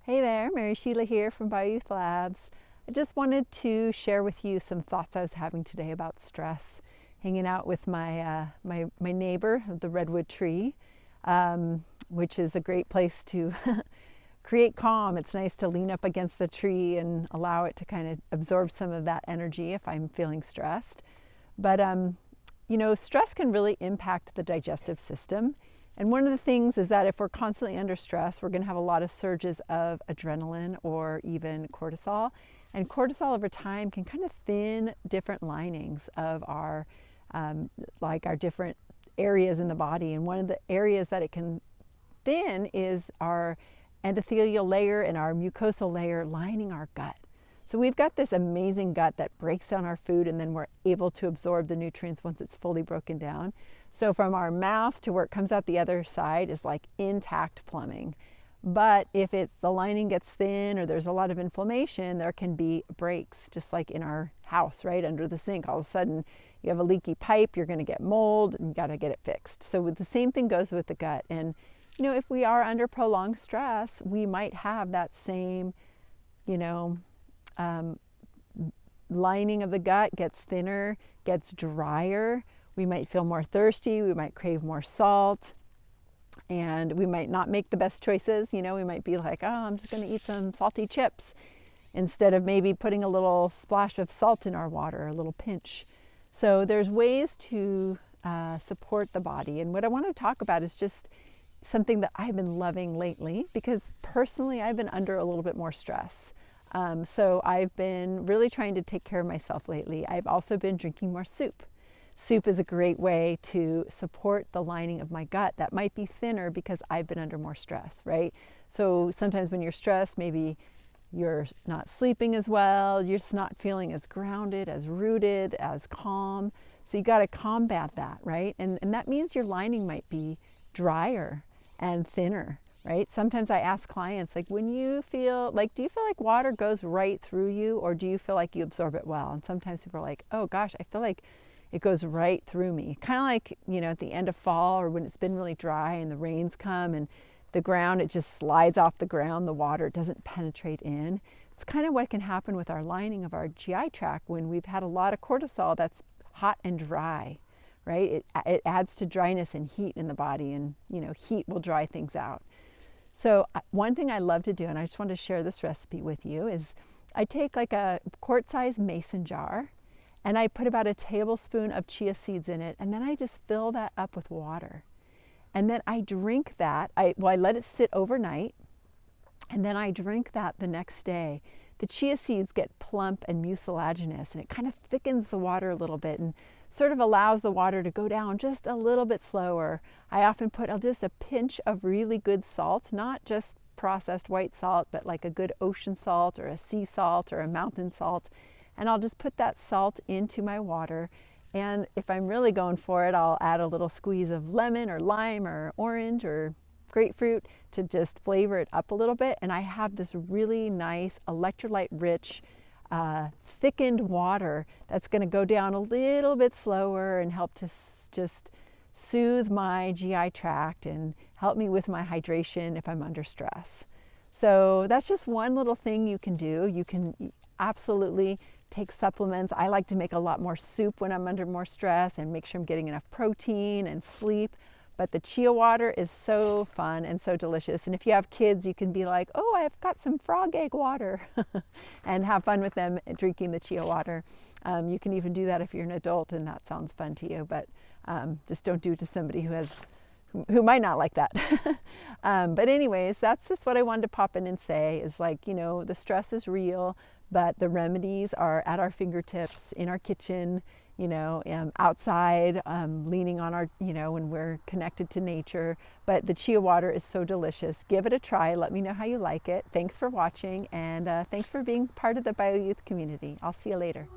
Hey there, Mary Sheila here from BioYouth Labs. I just wanted to share with you some thoughts I was having today about stress. Hanging out with my neighbor, the redwood tree, which is a great place to create calm. It's nice to lean up against the tree and allow it to kind of absorb some of that energy if I'm feeling stressed. But stress can really impact the digestive system. And one of the things is that if we're constantly under stress, we're going to have a lot of surges of adrenaline or even cortisol. And cortisol over time can kind of thin different linings of our different areas in the body. And one of the areas that it can thin is our endothelial layer and our mucosal layer lining our gut. So we've got this amazing gut that breaks down our food, and then we're able to absorb the nutrients once it's fully broken down. So from our mouth to where it comes out the other side is like intact plumbing. But if the lining gets thin or there's a lot of inflammation, there can be breaks, just like in our house, right under the sink. All of a sudden you have a leaky pipe, you're going to get mold, and you got to get it fixed. So the same thing goes with the gut. And if we are under prolonged stress, we might have that same, lining of the gut gets thinner, gets drier. We might feel more thirsty, we might crave more salt, and we might not make the best choices. We might be like, oh, I'm just going to eat some salty chips instead of maybe putting a little splash of salt in our water, a little pinch. So there's ways to support the body. And what I want to talk about is just something that I've been loving lately, because personally I've been under a little bit more stress. So I've been really trying to take care of myself lately. I've also been drinking more soup. Soup is a great way to support the lining of my gut that might be thinner because I've been under more stress, right? So sometimes when you're stressed, maybe you're not sleeping as well, you're just not feeling as grounded, as rooted, as calm. So you got to combat that, right? And that means your lining might be drier and thinner, right? Sometimes I ask clients, like, when you feel like, do you feel like water goes right through you, or do you feel like you absorb it well? And sometimes people are like, oh gosh, I feel like it goes right through me. Kind of like, at the end of fall, or when it's been really dry and the rains come and the ground, it just slides off the ground, the water doesn't penetrate in. It's kind of what can happen with our lining of our GI tract when we've had a lot of cortisol that's hot and dry, right? It adds to dryness and heat in the body, and heat will dry things out. So one thing I love to do, and I just want to share this recipe with you, is I take like a quart-sized mason jar, and I put about a tablespoon of chia seeds in it, and then I just fill that up with water. And then I drink that. I let it sit overnight, and then I drink that the next day. The chia seeds get plump and mucilaginous, and it kind of thickens the water a little bit and sort of allows the water to go down just a little bit slower. I often put just a pinch of really good salt, not just processed white salt, but like a good ocean salt or a sea salt or a mountain salt. And I'll just put that salt into my water. And if I'm really going for it, I'll add a little squeeze of lemon or lime or orange or grapefruit to just flavor it up a little bit. And I have this really nice electrolyte-rich, thickened water that's going to go down a little bit slower and help to just soothe my GI tract and help me with my hydration if I'm under stress. So that's just one little thing you can do. You can absolutely take supplements. I like to make a lot more soup when I'm under more stress and make sure I'm getting enough protein and sleep. But the chia water is so fun and so delicious. And if you have kids, you can be like, oh, I've got some frog egg water and have fun with them drinking the chia water. You can even do that if you're an adult and that sounds fun to you, but just don't do it to somebody who might not like that. But anyways, that's just what I wanted to pop in and say is like, the stress is real, but the remedies are at our fingertips, in our kitchen, outside, leaning on our, when we're connected to nature. But the chia water is so delicious. Give it a try. Let me know how you like it. Thanks for watching, and thanks for being part of the BioYouth community. I'll see you later.